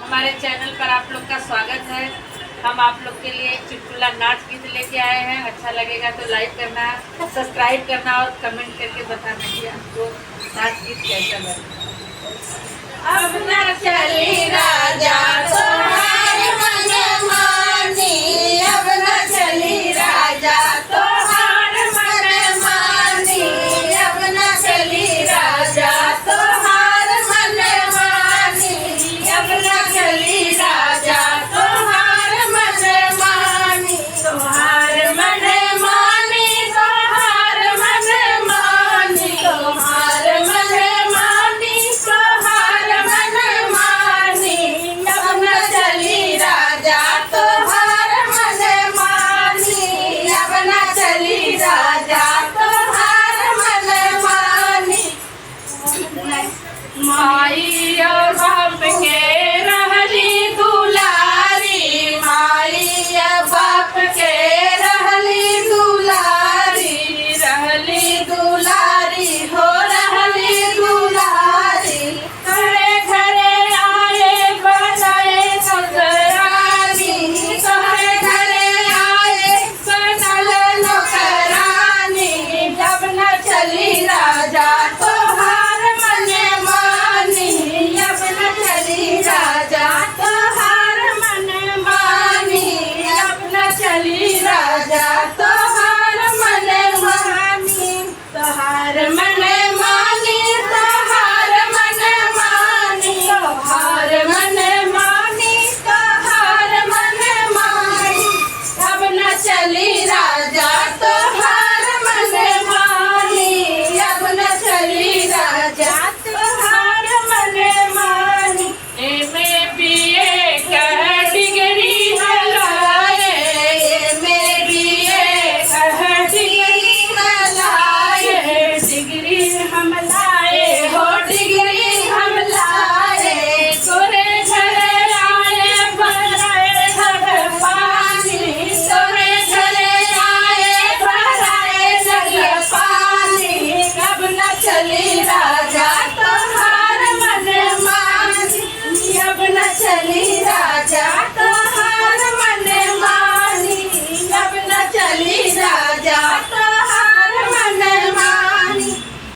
हमारे चैनल पर आप लोग का स्वागत है। हम आप लोग के लिए एक चुटकुला नाच गीत लेके आए हैं। अच्छा लगेगा तो लाइक करना, सब्सक्राइब करना और कमेंट करके बताना कि आपको नाच गीत कैसा लगा। अब न चली राजा तोहार मन मानी, अब न चली राजा तोहार मन मानी, अब न चली राजा तोहार मन मानी, अब न चली राजा तोहार मन मानी, तोहार मन मानी, तोहार मन मानी, तोहार मन मानी, तोहार मन मानी, अब न चली राजा तोहार मन मानी, अब न चली राजा तोहार मन मानी। माई और बाप के रहली दुलारी, माई और बाप के रहली दुलारी, रहली दुलारी हो रहली दुलारी, घरे घरे आए बनाए नौकरानी, घरे घरे आए बनल नौकरानी, जब न चली राजा तोहार मन मानी, अब न चली राजा तोहार मन मानी, अब न चली राजा तोहार मन मानी, तोहार मन मानी, तोहार मन मानी, तोहार मन मानी, तोहार मन मानी, अब न चली राजा तोहार मन मानी, अब न चली राजा तोहार मन मानी। एमे बीए कह डिग्री हलाए, एमे बीए कह डिग्री हलाए, डिग्री हम लाए हो डिग्री हम लाए, तोरे घरे आए भराए घर पानी, तोरे घरे आए भराए जग पानी, अब न चली राजा तोहार मन मानी, अब न चली राजा तोहार मन मानी, अब न चली राजा